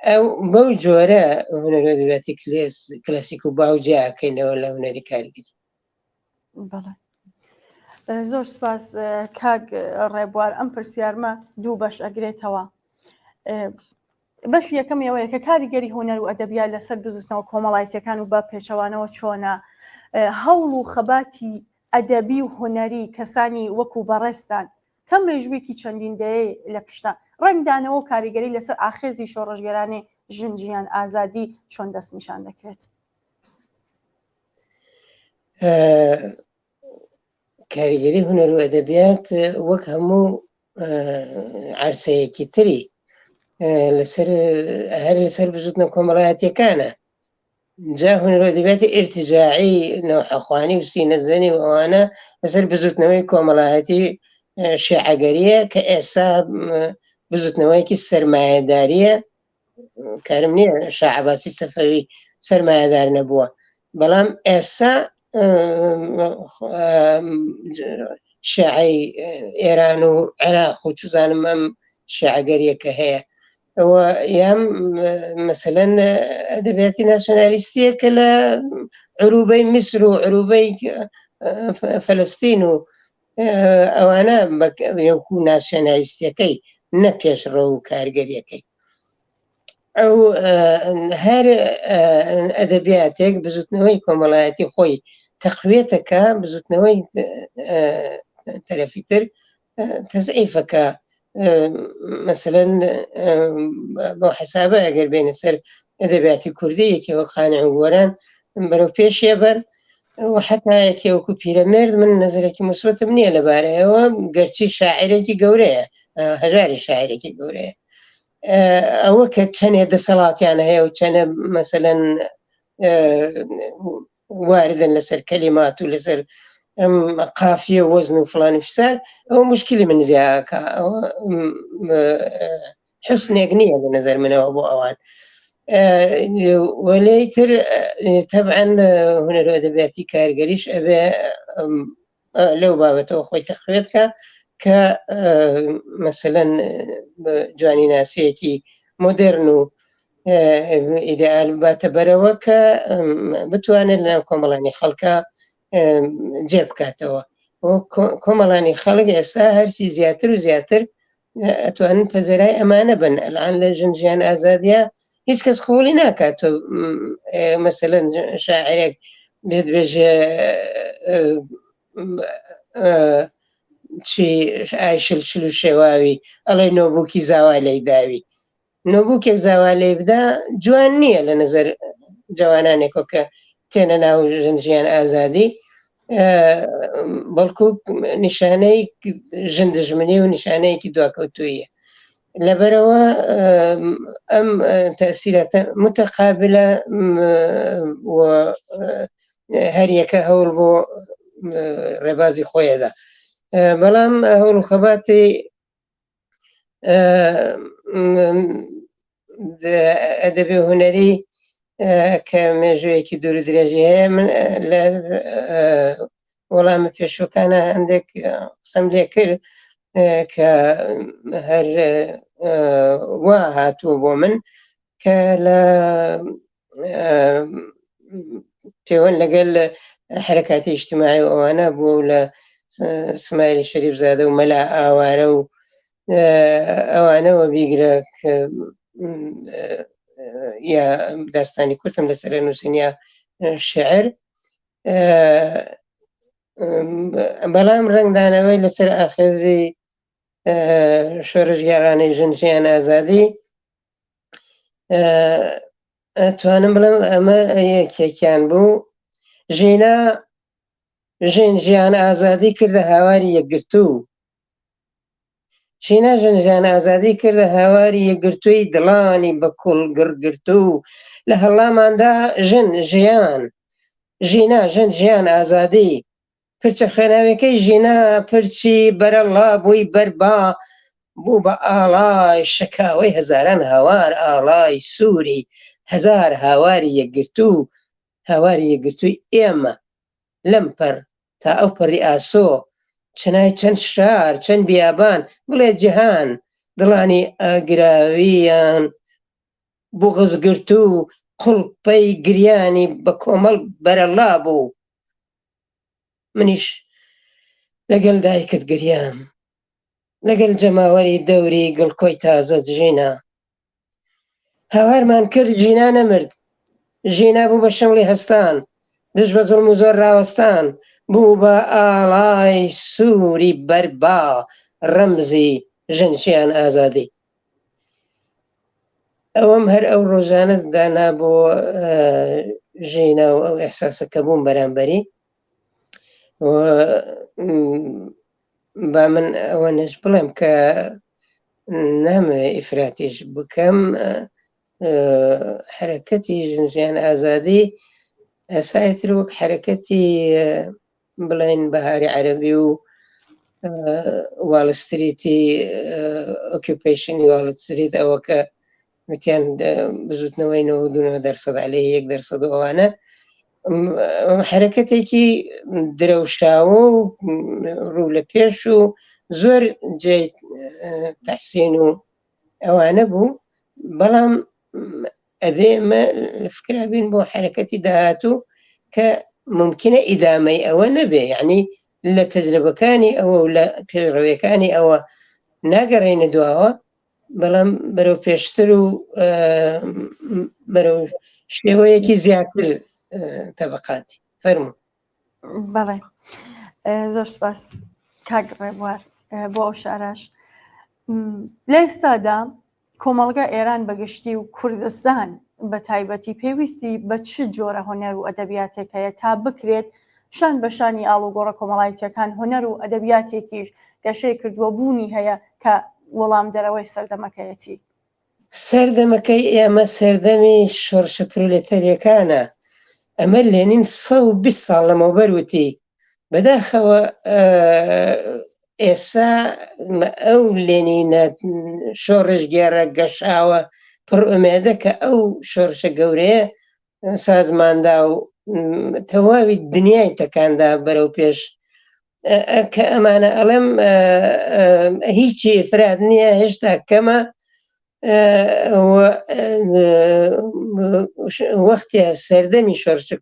ئەو بەو جۆرە هونەر ئەدەبیاتی کلاسیک و باوجیاکەینەوە لە هونەری کاریگەری. بەڵێ زۆر سپاس کاک ڕێبوار ئەم پرسیارمە دوو بەش ئەگرێتەوە. بەش یەکەم ئەوەیە کە کاریگەری هونەر و ئەدەبیات لەسەر بزوتنەوە کۆمەڵایەتیەکان و بە پێچەوانەوە چۆنە هەوڵ و خەباتی ئەدەبی و هونەری کەسانی وەکو بەڕێستان کەم مێژوویەکی چەندین دەیە لە پشتە ڕنگدانەوە و کاریگەری لەسەر ئاخێزی شۆڕژگەرانی ژنجیان ئازادی چۆن دەست نیشان دەکرێت؟ کاریگەری هونەر و ئەدەبیات وەک هەموو عەرسەیەکی تری هەر لەسەر بزوتنە کۆمەڵایەتیەکانە جا هونەر و ئەدەبیاتی ئیرتیجاعی نەوحەخوانی و سینەزەنی و ئەوانە لەسەر بزوتنەوەی کۆمەڵایەتی شیعەگەریە کە ئێستا بزوتنەوەیەکی سەرمایەداریە کارم نییە شاع عەباسی سەفەوی سەرمایەدار نەبووە بەڵام ئێستا شیعەی ئێران و عێراق و چوزانم ئەم شیعەگەریە کە هەیە ئەوە یان مەسەلەن ئەدەبیاتی ناسیۆنالیستیە کە لە عروبەی میسر و عروبەی فەلەستین و ئەوانە وەکو ناسیۆنالیستیەکەی نە پێشڕە و کارگەریەکەی ئەو هەر ئەدەبیاتێک بزوتنەوەی کۆمەڵایەتی خۆی تەقویەتەکە بزوتنەوەی تەرەفی تر تەزعیفەکە مەسەلەن بۆ حسابە ئەگەر بێنە سەر ئەدەبیاتی کوردیەکی وەک خانع و گۆران بەرەو پێشیە بەر و حتا یەکێ وەکو پیرەمێرد من نەزەرێکی مثبەتم نییە لەبارەیەوە گەرچی شاعرێکی گەورەیە هەژاری شاعرێکی گەورەیە ئەوە کە چەندێ دەسەڵاتیانە هەیە و چەنە مەسەلەن واردن لەسەر کەلیمات و لەسەر قافیە وەزن و فلانی فسار ئەوە مشکلی من زیاکە حسنێک نییە لە نەزەر منەوە بۆ ئەوان وەلەی تر تەبعەن هونەر و ئەدەبیاتی کارگەریش ئەبێ لەو بابەتەوە خۆی تەقویەتکە کە مەسەلەن جوانی ناسیەکی مۆدرن و ئیدئال باتە بەرەوە کە بتوانێت لەناو کۆمەڵانی خەڵکە جێ بکاتەوە کۆمەڵانی خەڵک ئێستا هەرچی زیاتر و زیاتر ئەتوانن پەزەرای ئەمانە بن ئەلان لە ژنجیان ئازادیە هیچ کەس خۆڵی ناکات و مەسەلەن شاعرێک بێت بێژێ چی ئایشلشل و شێواوی ئەڵێ نۆبووکی زاوا لەی داوی نۆبووکێک زاوا لێ بدا جوان نییە لە نەزەر جوانانێکۆ کە تێنە ناو ژنجیان ئازادی بەڵکو نیشانەی ژندژمنی و نیشانەیەکی دواکەوتویە لەبەرەوە ئەم تەسیرەتە متەقابلە و هەریەکە هەوڵ بۆ ڕێبازی خۆیەدا بەڵام هەوڵ و خەباتی ئەدەبی و هونەری کە مێژوویەکی دوور و درێژی هەیە من لە وەڵامی پێشوەکانە هەندێک قسەم لێ کرد کە هەر وا هاتووە بۆ من کە لە پەیوەند لەگەڵ حرەکاتی ئیجتیماعی و ئەوانە بوو لە سمایلی شەریف زادە و مەلا ئاوارە و ئەوانەوە بیگرە یا داستانی کورتم لەسەر نووسینیا شعر، بەڵام ڕنگدانەوەی لەسەر ئاخێزی شۆڕژگارانەی ژنجیان ئازادی ئەتوانم بڵێم ئەمە یەکێکیان بوو. ژینجیان ئازادی کردە هاواری یەکگرتوو، ژینا ژنجیان ئازادی کردە هاواری یەکگرتووی دڵانی بە کوڵ گڕگرتوو، لە هەڵاماندا ژن ژیان، ژینا ژن ژیان ئازادی، پرچە خوێناویەکەی ژینا پرچی بەرەڵا بووی بەربا، بوو بە ئاڵای شەکاوەی هەزاران هاوار، ئاڵای سووری هەزار هاواری یەکگرتوو، هاواری یەکگرتووی ئێمە لەم پەر تا ئەو پەڕی ئاسۆ، چنای چەند شار چەند بیابان، بڵێ جیهان دڵانی ئاگراویان بوغزگرتوو، قوڵپەی گریانی بە کۆمەڵ بەرەڵا بوو، منیش لەگەڵ دایکت گریام، لەگەڵ جەماوەری دەوری گڵکۆی تازە ژینا، هاوارمان کرد ژینا نەمرد، ژینا بوو بە شەمڵی هەستان، دژ بە زوڵم و زۆر ڕاوەستان، بوو بە ئاڵای سووری بەربا، ڕەمزی ژنجیان ئازادی. ئەوەم هەر ئەو ڕۆژانە دانا بۆ ژینا و ئەو ئێحساسە کە بووم بەرامبەری. با من ئەوەنش بڵێم کە نامەوێ ئیفراتیش بکەم، حرەکەتی ژنجیان ئازادی ئەسایتر وەک حرەکەتی بڵێن بەهاری عەرەبی و واڵستریتی ئۆکیوپیشنی واڵستریت، ئەوە کە وتیان بزوتنەوەی 92% عەلەیهی 1% ئەوانە، حرەکەتێکی درەوشاوە و ڕوو لە پێش و زۆر جێی تەحسین و ئەوانە بوو، بەڵام ئەبێ ئێمە فکرا بین بۆ حرەکەتی داهاتوو کە ممکنە ئیدامەی ئەوە نەبێ، یعنی لە تەجربەکانی ئەوە و لە پێشڕەویەکانی ئەوە ناگەڕێنە دواوە، بەڵام بەرەو پێشتر و بەرەو شێوەیەکی زیاتر تەبەقاتی. فەرموو. بەڵێ، زۆر سپاس کاک ڕێبوار بۆ ئەو شاراش. لە ئێستادا کۆمەڵگە ئێران بەگشتی و کوردستان بە تایبەتی پێویستی بە چ جۆرە هۆنەر و ئەدەبیاتێک هەیە تا بکرێت شان بەشانی ئاڵوگۆڕە کۆمەڵایەتیەکان هۆنەر و ئەدەبیاتێکیش گەشەی کردووە بوونی هەیە کە وەڵام دەرەوەی سەردەمەکەیەتی؟ سەردەمەکەی ئێمە سەردەمی شۆڕشە پرۆلێتەریەکانە. ئەمە لێنین 120 ساڵ لەمەوبەر وتی، بەداخەوە ئێستا ئەو لێنینە شۆڕژگێڕە گەشاوە پڕ ئومێدە کە ئەو شۆڕشە گەورەیە سازماندا و تەواوی دنیای تەکاندا بەرەو پێش، کە ئەمانە ئەڵێم هیچی ئفراد نییە، هێشتا کەمە، وەختێ سەردەمی شۆڕشە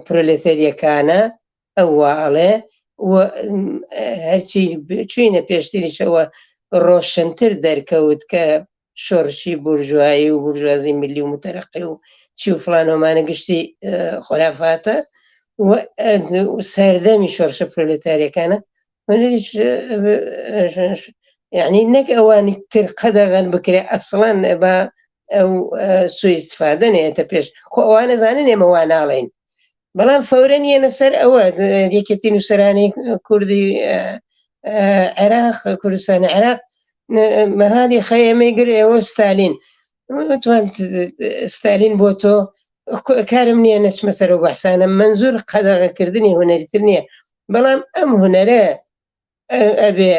پرۆلێتەریەکانە ئەوواڵێ هەرچی چوینە پێشتریشەوە ڕۆشنتر دەرکەوت کە شۆڕشی بورژوایی و بورژوازی ملی و متەرەقی و چی و فڵانۆمانە گشتی خۆرافاتە، سەردەمی شۆڕشە پرۆلێتاریەکانە یعنی نەک ئەوانی تر قەدەغەن بکرێ ئەسڵەن بە ئەو سوء ئیستیفادە نێتە پێش، خۆ ئەوانە زانن ئێمە وا ناڵێن، بەڵام فەورەن یەنە سەر ئەوە یەکێتی نووسەرانی کوردی عێراق، کوردستانی عێراق مەهادی خەیەمەی گر ئێوە ستالین، توان ستالین بۆ تۆ کارم نییە نەچمە سەر و بەحسانە، منزور قەدەغەکردنی هونەریتر نییە، بەڵام ئەم هونەرە ئەبێ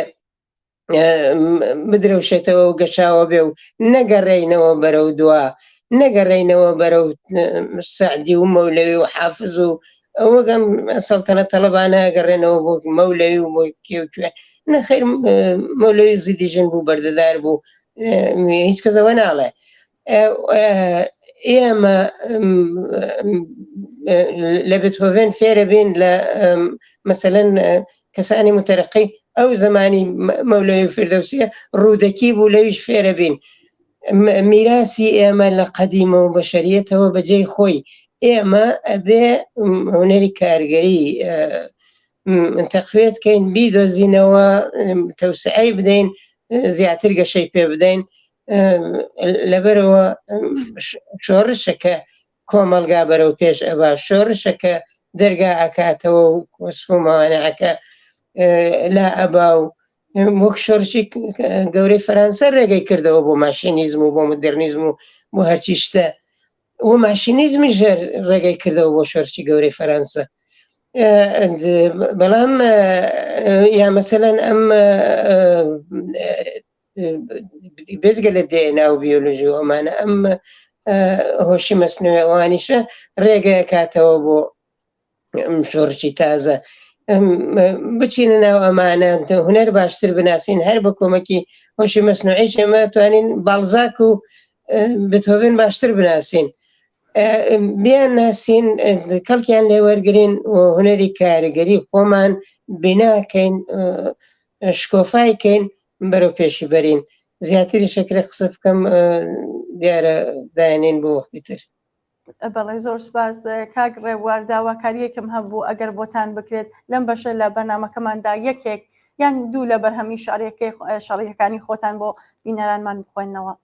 بدرەوشێتەوە و گەشاوە بێ و نەگەڕێینەوە بەرەو دوا، نەگەڕێینەوە بەرەو سەعدی و مەولەوی و حافز و وەگەم سەڵتەنە تەڵەبانە گەڕێنەوە بۆ مەولەوی و بۆ کێوکوێ، نەخێر مەولەوی زیدیژن بوو، بەردەدار بوو، هیچ کەسەوە ناڵێ. ئێمە لە بێتهۆڤێن فێرە بین لە مەسەلەن کەسانی متەرەقی ئەو زمانی مەولەوی فردەوسیە ڕوودەکی بوو لەویش فێرە بین. میراسی ئێمە لە قەدیمە و بەشەریەتەوە بەجێی خۆی. ئێمە ئەبێ هونەری کارگەری تەقوێتکەین، بیدۆزینەوە، تەوسعەی بدەین، زیاتر گەشەی پێ بدەین. لەبەرەوە شۆڕشەکە کۆمەلگا بەرەو پێش ئەوە، شۆڕشەکە دەرگا ئەکاتەوە و کۆسفۆمانەکە لا ئەبا و وەک شۆڕشی گەورەی فەرەنسا ڕێگەی کردەوە بۆ ماشینیزم و بۆ مدرنیزم و بۆ هەرچی شتە، و ماشینیزمی ژێر ڕێگەی کردەوە بۆ شۆڕشی گەورەی فەرەنسا. بەڵام یا مەسەلەن ئەم بێجگە لە دێنا و بیۆلۆژی و ئەمانە ئەم هۆشی مەسنوێ ئەوانیشە ڕێگەیە کاتەوە بۆ شۆڕشی تازە. بچینە ناو ئەمانە هونەر باشتر بناسین، هەر بە کۆمەکی هۆشی مەسنوعیش ئێمە توانین باڵزاک و بێتهۆڤن باشتر بناسین. بیان ناسین، کەڵکیان لێ وەرگرین و هونەری کاریگەری خۆمان بیناکەین، شکۆفایکەین، بەرەو پێشی بەرین. زیاتری شەکرە قسە بکەم دیارە دایانین بۆ وەختی تر. بەڵێ زۆر سپاس کاک ڕێبوار، داواکاریەکم هەبوو ئەگەر بۆتان بکرێت لەم بەشە لە بەرنامەکەماندا یەکێک یان دوو لە بەرهەمی شەڕیەکانی خۆتان بۆ بینەرانمان بخوێننەوە.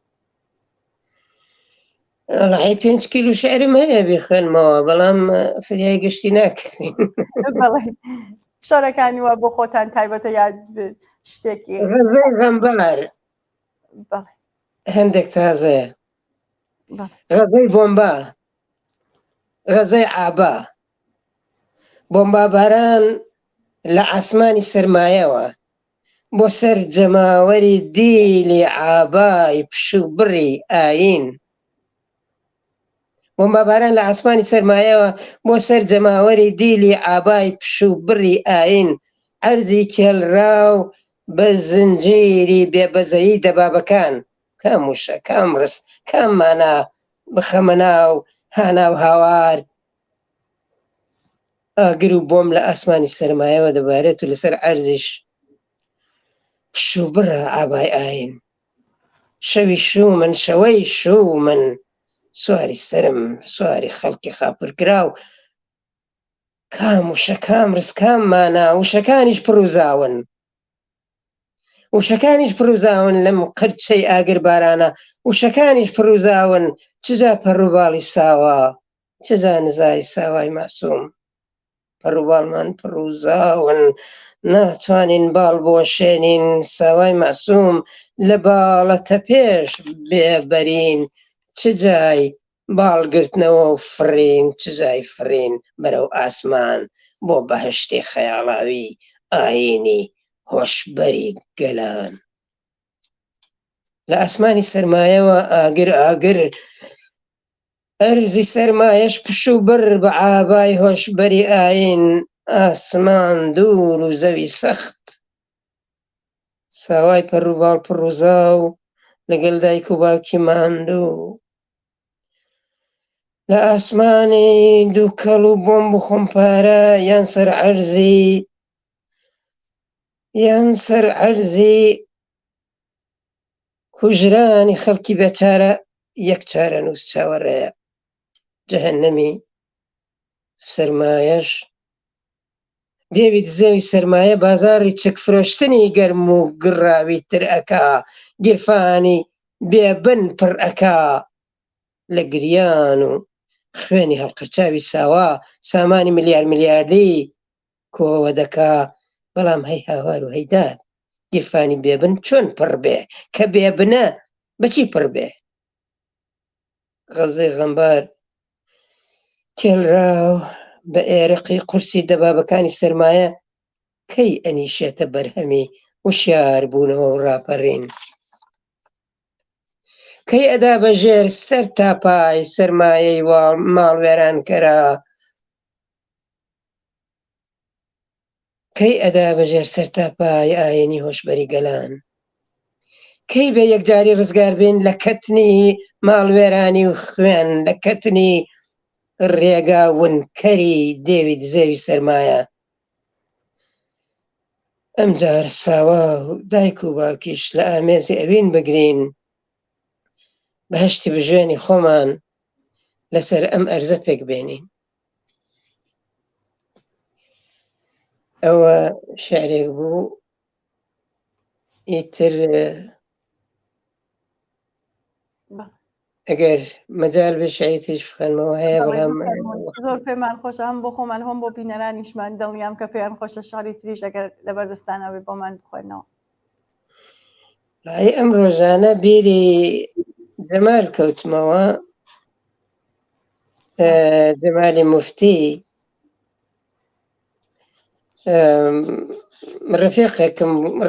5 کیلو شعرم هەیە بخوێنمەوە، بەڵام فریای گشتی ناکەین. بەڵێ شەڕەکانی وە بۆ خۆتان تایبەتە یا شتێکی غەزەی غەمبار هەندێک تازەیە، غەزەی بۆمبا، غەزەی ئابا. بۆمبا باران لە ئاسمانی سەرمایەوە بۆ سەر جەماوەری دیلی ئابای پشو بڕی ئاین. بۆمبا باران لە ئاسمانی سەرمایەوە بۆ سەر جەماوەری دیلی ئابای پشو بڕی ئاین. ئەرزی کێلراو بە زنجیری بێبەزەیی دەبابەکان. کام وشە، کام ڕست، کام مانا بخەمە ناو هاناو هاوار. ئاگر و بۆم لە ئاسمانی سەرمایەوە دەبارێت و لەسەر ئەرزیش پشو بڕە ئابای ئاین. شەوی شوو من، شەوەی شوو من، سواری سرم، سواری خەڵکی خاپورکراو. کام وشە، کام ڕست، کام مانا، وشەکانیش پڕوزاون، وشەکانیش پڕوزاون لەم قرچەی ئاگر بارانە، وشەکانیش پڕوزاون. چجا پەڕووباڵی ساوا، چجا نزاری ساوای ماسووم. پەڕووباڵمان پڕوزاون، ناتوانین باڵ بۆشێنین، ساوای ماسووم لە باڵەتە پێش بێبەرین. چجای باڵگرتنەوە و فرین، چجای فرین بەرەو ئاسمان بۆ بەهەشتی خەیاڵاوی ئاینی هۆشبەری گەلان. لە ئاسمانی سەرمایەوە ئاگر ئاگر، ئەرزی سەرمایەش پشو بڕ بە ئابای هۆشبەری ئاین. ئاسمان دوور و زەوی سەخت، ساوای پەڕووباڵ پڕوزاو لەگەڵ دایک و باوکی ماندوو. لە ئاسمانی دوو کەڵ و بۆمب و خۆمپارە، یان سەر عەرزی کوژرانی خەڵکی بێچارە، یەک چارە نووس چاوەڕێیە. جەهەنەمی سەرمایەش دێوی دزێوی سەرمایە بازاڕی چەک فرۆشتنی گەرم و گڕاوی تر ئەکا. گیرفانی بێبن پڕ ئەکا لە گریان و خوێنی هەڵقرچاوی ساوا. سامانی ملیاردی کۆوە دەکا، بەڵام هەی هاوار و هەیداد. گیرفانی بێبن چۆن پڕ بێ، کە بێبنە بەچی پڕ بێ. غەزەی غەمبار کێلراو بە ئێرەقی قورسی دەبابەکانی سەرمایە، کەی ئەنیشێتە بەرهەمی وشیار بوونەوە و ڕاپەڕین. کەی ئەدا بەژێر سەر تاپای سەرمایەی ماڵوێرانکەرە، کەی ئەدا بەژێر سەر تاپای ئاینی هۆشبەری گەلان. کەی بێ یەکجاری ڕزگار بین لە کەتنی ماڵوێرانی و خوێن، لە کەتنی ڕێگا ونکەری دێوی دزێوی سەرمایە. ئەمجار ساوا و دایک و باوکیش لە ئامێزی ئەوین بگرین بەهەشتی بژێنی خۆمان لەسەر ئەم ئەرزە پێک بێنین. ئەوە شعرێک بوو. ئیتر ئەگەر مەجال بێ شعیریش بخوێنمەوە هەیە، بەڵام زۆر پێمان خۆشە هەم بۆ خۆمان هەم بۆ بینەرانیشمان دڵنیام کە پێیان خۆشە شعری تریش ئەگەر لەبەردەستانەوەی بۆمان بخوێنەوە. ئەم ڕۆژانە بیری جەمال کەوتمەوە، جەمالی موفتی،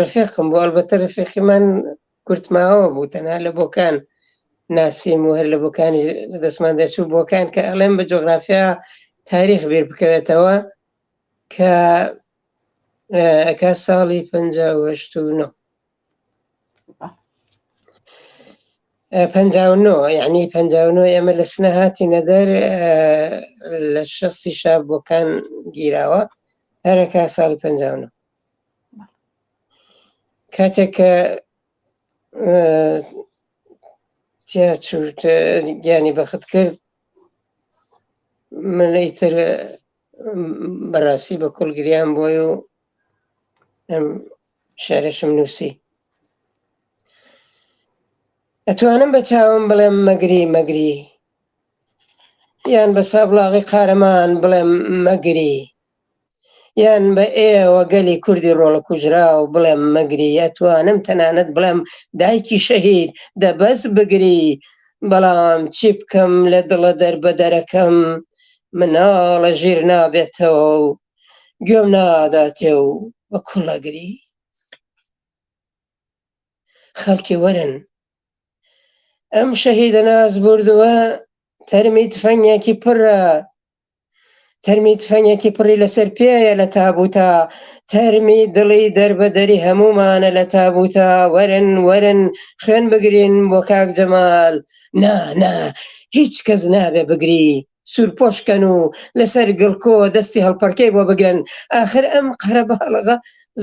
ڕفیقم بوو، ئەلبەتە ڕفیقیمان کورتماوە بوو، تەنها لە بۆکان ناسیم و هەر لە بۆکانی دەستمان دەچوو، بۆکان کە ئەڵێم بە جۆغرافیا تاریخ بیر بکەوێتەوە کە ئەکا ساڵی 59 یعنی 59 ئێمە لە سنە هاتینە دەر لە 60 شاب بۆکان گیراوە، هەرەکا ساڵی 59 کاتێک کە چوت گیانی بەخت کرد، من ئیتر بەڕاستی بە کوڵ گریان بۆی و ئەم شعرەشم نووسی. ئەتوانم بە چاوم بڵێم مەگری، یان بە سابڵاغی قارەمان بڵێم مەگری، یان بە ئێوە گەلی کوردی ڕۆڵە کوژرا و بڵێم مەگری، ئەتوانم تەنانەت بڵێم دایکی شەهید دەبەست بگری، بەڵام چی بکەم لە دڵە دەربەدەرەکەم مناڵە ژیر نابێتەوە و گوێم ناداتێ و بە کوڵەگری. خەڵکی وەرن ئەم شەهیدە ناز بردووە، تەرمی تفەنگێکی پڕی لەسەر پێیە لە تابوتە، تەرمی دڵی دەربەدەری هەمومانە لە تابوتە، وەرن خوێن بگرین بۆ کاک جەمال، نا هیچ کەس نابێ بگری، سوورپۆشکەن و لەسەر گڵکۆ دەستی هەڵپەرکەی بۆ بگرن، ئاخر ئەم قەرە باڵغە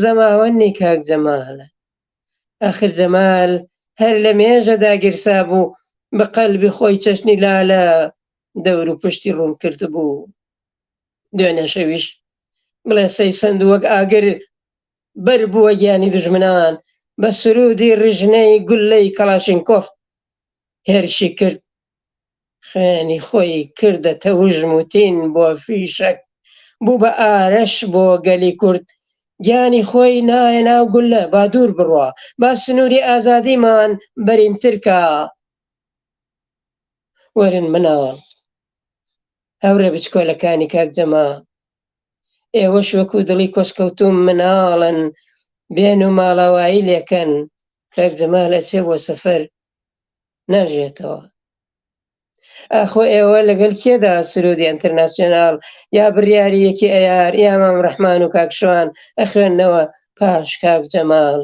زەماوەندی کاک جەمالە. ئاخر جەمال هەر لە مێژەدا گیرسا بوو، بە قەلبی خۆی چەشنی لالە دەور و پشتی ڕوون کرد بوو، دوێنێ شەویش بڵێ سەیسەند وەک ئاگر بەر بووە گیانی دژمنان، بە سرودی ڕژنەی گولەی کەلاشینکۆف هێرشی کرد، خوێنی خۆی کردە تەوژم و تین بۆ فیشەک، بوو بە ئارەش بۆ گەلی کورد، گیانی خۆی نایە ناو گولە، با دوور بڕوا، با سنووری ئازادیمان بەرینترکە. وەرن مناڵ هەورە بچکۆلەکانی کاک جەمال، ئێوەش وەکو دڵی کۆسکەوتوم مناڵن، بێن و ماڵاوایی لێکەن، کاک جەمال ئەچێ بۆ سەفەر ناژێتەوە. ئاخۆ ئێوە لەگەڵ کێدا سرودی ئینتەرناسیۆناڵ یا بڕیاریەکی ئەیار یا مام ڕەحمان و کاک شوان ئەخوێننەوە پاش کاک جەمال؟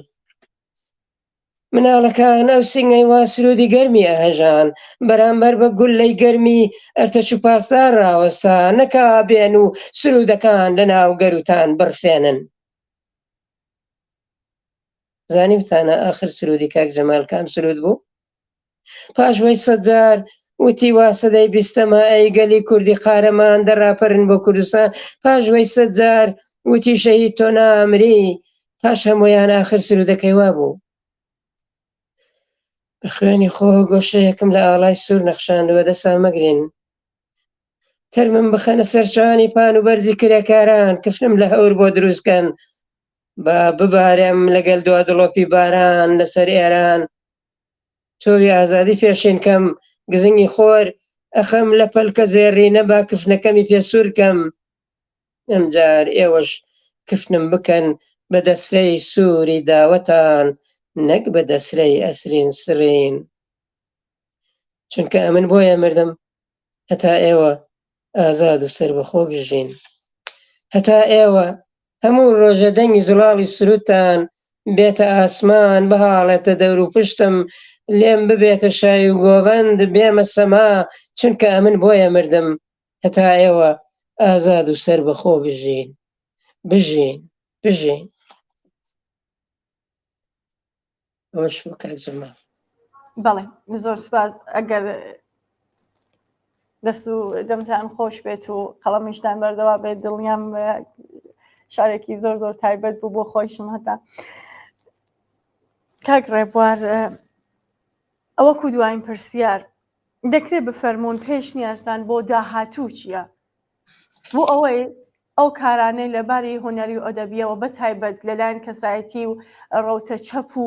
مناڵەکان ئەو سنگەی وا سرودی گەرمی ئەهەژان، بەرامبەر بە گولەی گەرمی ئەرتەچ و پاسدار ڕاوەستا، نەکا بێن و سرودەکان لە ناو گەروتان بڕفێنن. زانیوتانە ئاخر سرودی کاک جەمال کام سرود بوو؟ پاشوەی سەجار وتی وا سەدەی 20ەمە ئەی گەلی کوردی قارەمان دەڕاپەرن بۆ کوردستان، پاشوەی سەجار وتی شەهید تۆ نامری، پاش هەموویان ئاخر سرودەکەی وا بوو. بە خوێنی خۆ گۆشەیەکم لە ئاڵای سوور نەخشاندووە، دەسا مەگرین، تەرمم بخەنە سەرچانی پان و بەرزی کرێکاران، کفنم لە هەور بۆ دروستکەن، با ببارێم لەگەل دوا دڵۆپی باران لەسەر ئێران، تۆوی ئازادی پێشێنکەم گزنگی خۆر ئەخەم لە پەلکە زێڕینە، با کفنەکەمی پێسوورکەم، ئەمجار ئێوەش کفنم بکەن بە دەسرەی سووری داوەتان، نەک بە دەسرەی ئەسرین سڕین، چونکە ئەمن بۆیە مردم هەتا ئێوە ئازاد و سەربەخۆ بژین، هەتا ئێوە هەموو ڕۆژە دەنگی زوڵاڵی سروودتان بێتە ئاسمان، بهاڵێتە دەور و پشتم، لێم ببێتە شای و گۆڤەند، بێمە سەما، چونکە ئەمن بۆیە مردم هەتا ئێوە ئازاد و سەربەخۆ بژین. ئەوەش کاک زەما. بەڵێ زۆر سپاس. ئەگەر دەست و دەمتان خۆش بێت و قەڵەمیشتان بەردەوا بێت، دڵنیام شارێکی زۆر زۆر تایبەت بوو بۆ خۆشم. هەتا کاک ڕێبوار، ئەوەکو دوایین پرسیار دەکرێت بفەرمونون پێشنیارتان بۆ داهاتوو چییە؟ بۆ ئەوەی ئەو کارانەی لەباری هوەری و ئەدەبیەوە بەتایبەت لەلایەن کەسایەتی و ڕەوتە چەپ و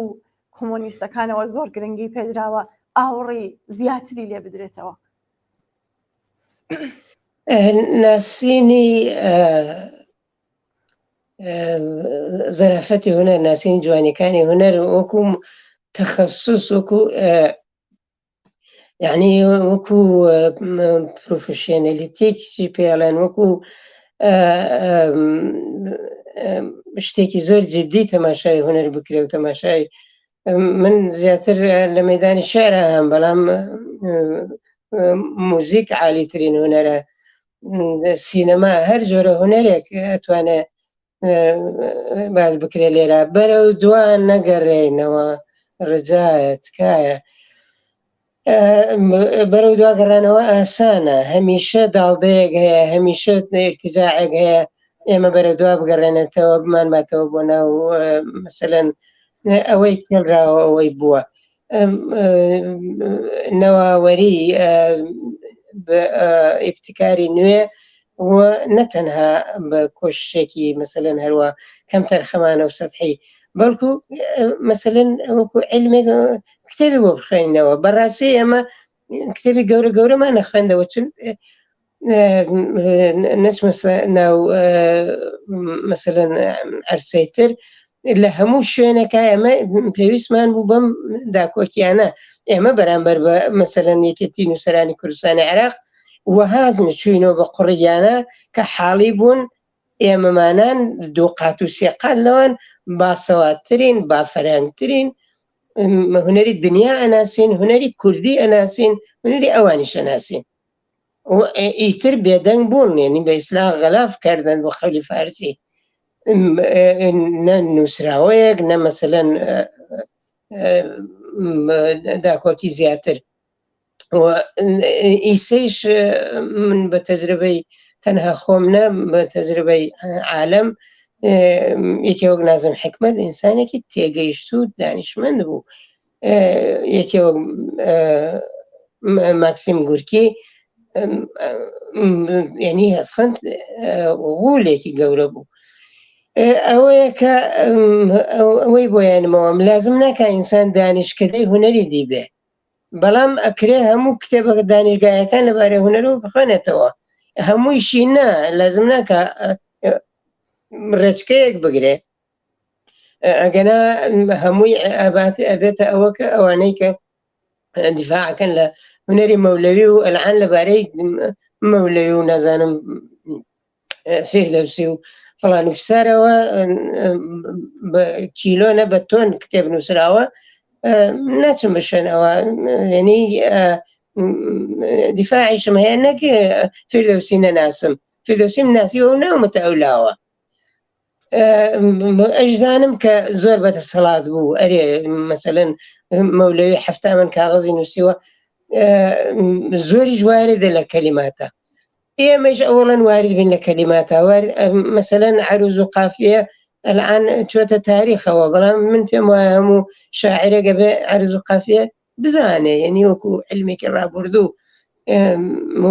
کۆمۆنیستەکانەوە زۆر گرنگی پێدراوە، ئاوڕێی زیاتری لێ بدرێتەوە. ناسینی زەرافەتی هونەر، ناسینی جوانیەکانی هونەر وەکو تەخەسوس، وەکو یعنی وەکو پرۆفشێنەلیتێکی پێڵێن، وەکو شتێکی زۆر جددی تەماشای هونەر بکرێ و تەماشای من زیاتر لە مەیدانی شێعرە هەم، بەڵام موزیک عالیترین هونەرە، سینەما، هەر جۆرە هونەرێک ئەتوانێت باز بکرێ لێرە. بەرەو دوان نەگەڕێنەوە، ڕجایە تکایە بەرەو دوا گەڕانەوە ئاسانە، هەمیشە داڵدەیەک هەیە، هەمیشە ارتجاعێک هەیە، ئێمە بەرەو دوا بگەڕێنێتەوە، بمان باتەوە بۆ ناو مەسەلەن ئەوەی کێڵراوە ئەوەی بووە. نەواوەری ئیبتیکاری نوێ و نەتەنها بە کۆششێکی مەسەلەن هەروە کەم تەرخەمانە و سەدحی، بەڵکو مەسەلەن وەکو عیلمێک کتێبی بۆ بخوێنینەوە. بەڕاستی ئێمە کتێبی گەورە گەورەمان نەخوێندەوە، چون نەچمە ناو مەسەلەن عەرسەی تر، لە هەموو شوێنەکە ئێمە پێویستمان بوو بەم داکۆکیانە. ئێمە بەرامبەر بە مەسەلەن یەکێتی نووسەرانی کوردستانی عێراق وەهات چوینەوە بە قوڕیانە کە حاڵی بوون ئێمەمانان دوو قات و سێ قات لەوان باسەواتترین، بافەرهەنگترین هونەری دنیا ئەناسین، هونەری کوردی ئەناسین، هونەری ئەوانیش ئەناسین. ئیتر بێدەنگ بوون، یعنی بە ئیسلاح غەلاف کردن بۆ خەولی فارسی، نە نووسراوەیەک، نە مەسەلەن داکۆکی زیاتر. ئیسەیش من بە تەجربەی تەنها خۆم نە، بە تەجربەی عالەم، یەکێوەک نازم حکمەت ئینسانێکی تێگەیشت و دانیشمەند بوو، یەکێوەک ماکسیم گورکی، یعنی هەسخەند غوولێکی گەورە بوو. ئەوەیە کە ئەوەی بۆیانمەوە لازم ناکە ئینسان دانیشکدەی هونەری دیبێ، بەڵام ئەکرێ هەموو کتێبەکە دانیشگایەکان لەبارەی هونەرەوە بخوێنێتەوە. هەموویشی نا، لازم ناکە ڕێچکەیەک بگرێ، ئەگەنا هەمووی ئەبێتە ئەوە کە ئەوانەی کە دیفاعەکەن لە هونەری مەولەوی و ئەلعان لەبارەی مەولەوی و نازانم فیردەوسی و فڵان فسارەوە بە کیلۆ نە بە تۆن کتێب نووسراوە، ناچم بشێنەوە. یعنی دیفاعیشم هەیە، نەک فیردەوسی نەناسم، فیردەوسیم ناسیوە و ناومەتە ئەولاوە. ئەجزانم کە زۆر بەدەسەڵات بوو، ئەرێ مەسەلەن مەولەوی حەفتامەن کاغەزی نووسیوە، زۆری واردە لە کەلیماتە. ئێمەش ئەوڵەن وارد بین لە کەلیماتە، مەسەلەن عەروز و قافیە ئەلعان چۆتە تاریخەوە، بەڵام من پێم وایە هەموو شاعرێکە بێ عەروز و قافیە بزانێ، یعنی وەکو علمێکی ڕابردوو،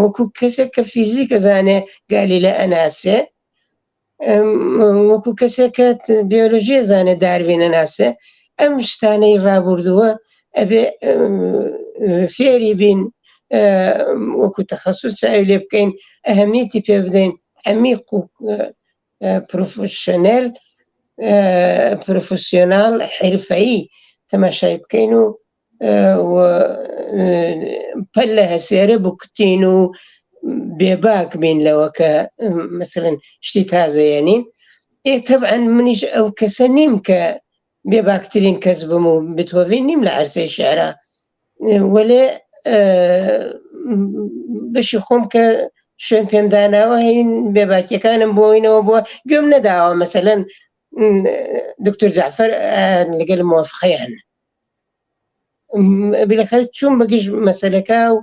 وەکو کەسێک کە فیزیک ئەزانێ گالیلە ئەناسێ، وەکو کەسێک کە بیۆلۆژی ئەزانێ داروین ئەناسێ، ئەم شتانەی ڕابردووە ئەبێ فێری بین، وەکو تەخەسوس چاوی لێ بکەین، ئەهەمیەتی پێ بدەین، عەمیق و پرۆفسیۆناڵ حرفەیی تەماشای بکەین و پەل لە هەسێرە بکوتین و بێباک بین لەوە کە مەسەلەن شتی تازەیەنین. تەبعەن منیش ئەو کەسە نیم کە بێباکترین کەس بم و بتۆڤین نیم لە عەرسەی شێعرە، وەلێ بەشی خۆم کە شوێن پێم داناوە هەین بێباکیەکانم بۆینەوە بووە، گوێم نەداوە مەسەلەن دکتۆر جەعفەر لەگەڵ موافقەیان بالاخره چوون بەگشت مەسەلەکە و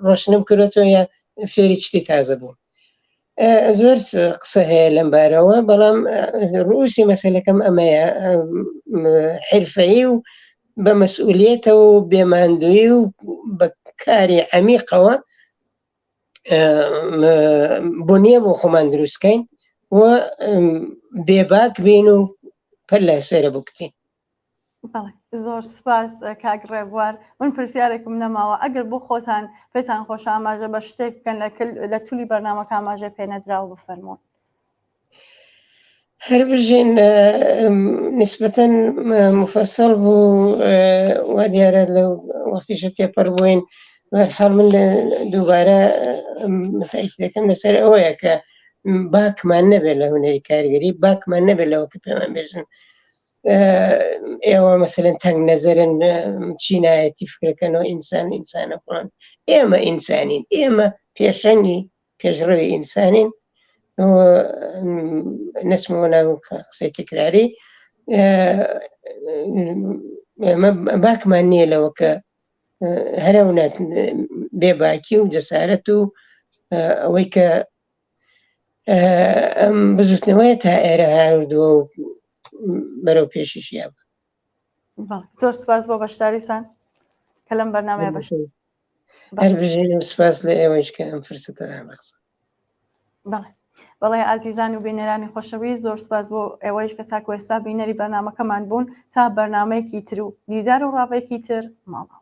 ڕۆشنم کردەوە یا فێری شتی تازە بوو. زۆر قسە هەیە لەم بارەوە، بەڵام ڕووسی مەسەلەکەم ئەمەیە، حرفەیی و بە مەسئولیەتەوە و بێماندووی و بە کاری عەمیقەوە بۆنیە بۆ خۆمان دروستکەین و بێباک بین و پەر لە سێرە بکتین. بەڵێ زۆر سپاس کاک ڕێبوار. من پرسیارێکم نەماوە، ئەگەر بۆ خۆتان پێتان خۆش ئاماژە بە شتێک بکەن لە تولی بەرنامەکە ئاماژە پێ نەدراوە بفەرمۆن. هەر بژین نسبەتەن مفەسەڵ بوو وا دیارە لەو وەختیشە تێپەڕ بووین. بەرحاڵ من دووبارە تاکیدەکەم لەسەر ئەوەیە کە باکمان نەبێت لە هونەری کارگەری، باکمان نەبێت لەوە کە پێمان بێژن ئێوە مەسەلەن تەنگ نەزەرن، چینایەتی فکرەکەنەوە ئینسانە فڵان. ئێمە ئینسانین، ئێمە پێشەنگی پێشڕەوی ئینسانین. نسمەوە ناو قسەی تکراری ئێمە باکمان نییە لەوە کە هەرەونەت بێباکی و جەسارەت و ئەوەی کە ئەم بزوتنەوەی تا ئێرە هاوردووە و بەرەو پێشیشیا بە. زۆر سپاس بۆ بەشداریسان کە لەم بەرنامەیە بەش. هەر بژین سپاس لە ئێوەش کە ئەم فرسەتە بەخسە. بەڵێ ئازیزان و بینەرانی خۆشەویست، زۆر سپاس بۆ ئێوەیش کە چاکو ئێستا بینەری بەرنامەکەمان بوون. تا بەرنامەیەکی تر و دیدار و ڕاوەیەکی تر ماڵەوە.